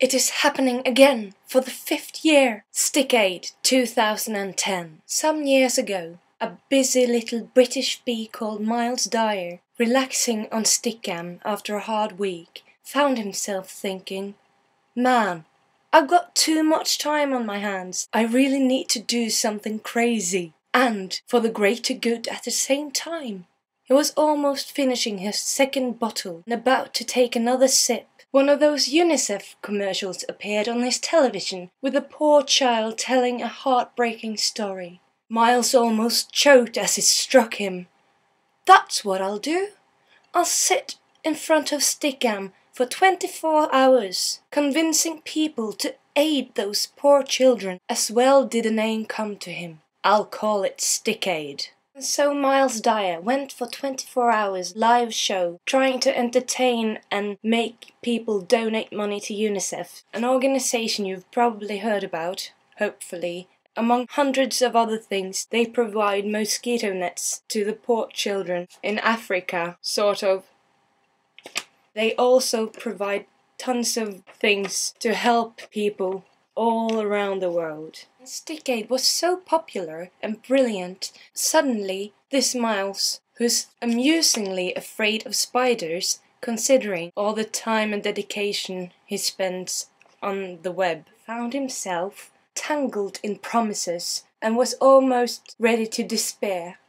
It is happening again for the 5th year. Stickaid 2010. Some years ago, a busy little British bee called Myles Dyer, relaxing on Stickam after a hard week, found himself thinking, "Man, I've got too much time on my hands. I really need to do something crazy and for the greater good at the same time." He was almost finishing his second bottle and about to take another sip. One of those UNICEF commercials appeared on his television with a poor child telling a heartbreaking story. Myles almost choked as it struck him. "That's what I'll do. I'll sit in front of Stickam for 24 hours, convincing people to aid those poor children." As well did a name come to him. I'll call it Stickaid. And so Myles Dyer went for 24 hours live show, trying to entertain and make people donate money to UNICEF, an organization you've probably heard about, hopefully. Among hundreds of other things, they provide mosquito nets to the poor children in Africa, sort of. They also provide tons of things to help people all around the world. Stickaid was so popular and brilliant, suddenly this Myles, who's amusingly afraid of spiders, considering all the time and dedication he spends on the web, found himself tangled in promises and was almost ready to despair.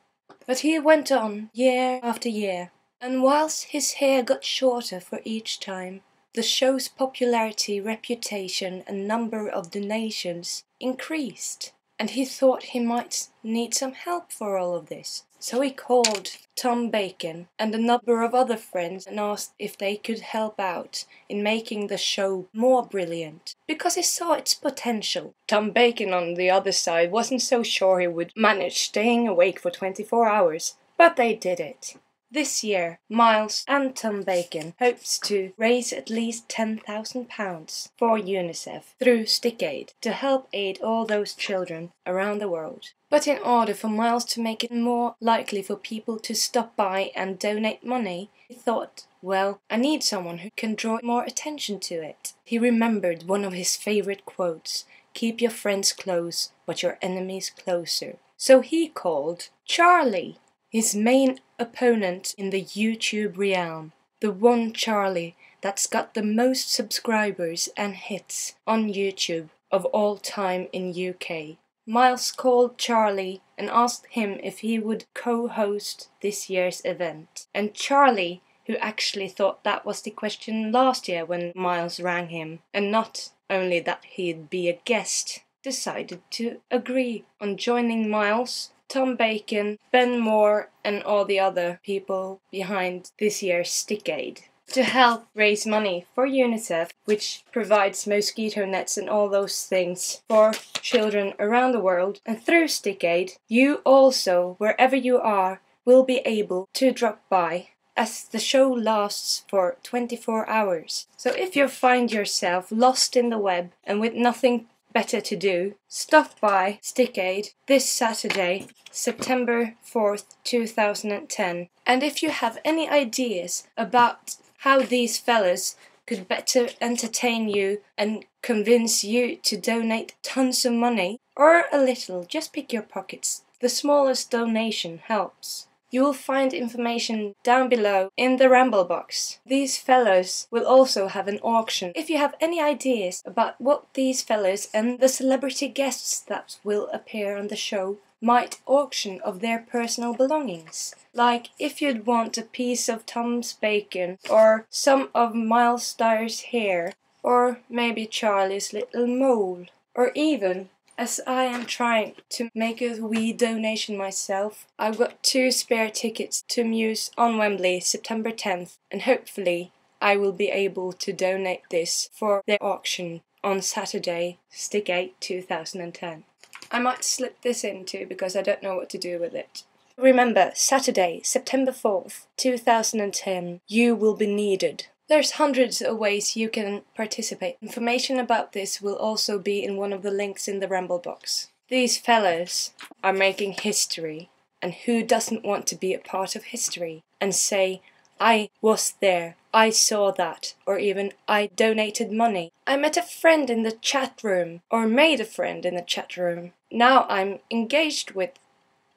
But he went on year after year, and whilst his hair got shorter for each time, the show's popularity, reputation and number of donations increased, and he thought he might need some help for all of this. So he called Tom Bacon and a number of other friends and asked if they could help out in making the show more brilliant, because he saw its potential. Tom Bacon on the other side wasn't so sure he would manage staying awake for 24 hours, but they did it. This year, Myles and Tom Bacon hopes to raise at least £10,000 for UNICEF through Stickaid to help aid all those children around the world. But in order for Myles to make it more likely for people to stop by and donate money, he thought, well, I need someone who can draw more attention to it. He remembered one of his favorite quotes, "Keep your friends close, but your enemies closer." So he called Charlie, his main opponent in the YouTube realm, the one Charlie that's got the most subscribers and hits on YouTube of all time in UK. Myles called Charlie and asked him if he would co-host this year's event. And Charlie, who actually thought that was the question last year when Myles rang him, and not only that he'd be a guest, decided to agree on joining Myles, Tom Bacon, Ben Moore and all the other people behind this year's Stickaid to help raise money for UNICEF, which provides mosquito nets and all those things for children around the world. And through Stickaid, you also, wherever you are, will be able to drop by, as the show lasts for 24 hours. So if you find yourself lost in the web and with nothing better to do, stop by Stickaid this Saturday, September 4th, 2010. And if you have any ideas about how these fellas could better entertain you and convince you to donate tons of money, or a little, just pick your pockets. The smallest donation helps. You will find information down below in the ramble box. These fellows will also have an auction. If you have any ideas about what these fellows and the celebrity guests that will appear on the show might auction of their personal belongings, like if you'd want a piece of Tom's bacon, or some of Myles Dyer's hair, or maybe Charlie's little mole, or even, as I am trying to make a wee donation myself, I've got 2 spare tickets to MUSE on Wembley, September 10th, and hopefully I will be able to donate this for their auction on Saturday, Stickaid 2010. I might slip this in too because I don't know what to do with it. Remember, Saturday, September 4th, 2010, you will be needed. There's hundreds of ways you can participate. Information about this will also be in one of the links in the ramble box. These fellows are making history, and who doesn't want to be a part of history and say, I was there. I saw that. Or even I donated money. I met a friend in the chat room. Or made a friend in the chat room. Now I'm engaged with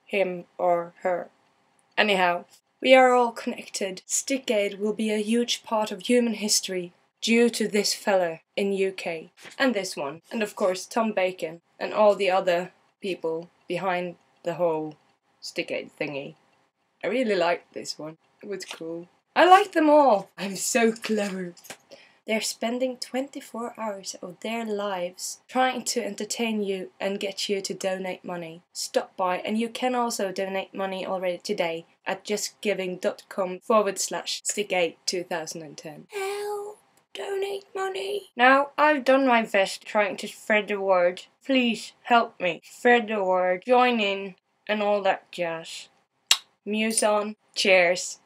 him or her. Anyhow, we are all connected. Stickaid will be a huge part of human history due to this fella in UK. And this one. And of course Tom Bacon. And all the other people behind the whole Stickaid thingy. I really liked this one. It was cool. I like them all. I'm so clever. They're spending 24 hours of their lives trying to entertain you and get you to donate money. Stop by, and you can also donate money already today at justgiving.com/Stickaid 2010. Help! Donate money! Now, I've done my best trying to spread the word. Please help me spread the word. Join in and all that jazz. MUSE on. Cheers.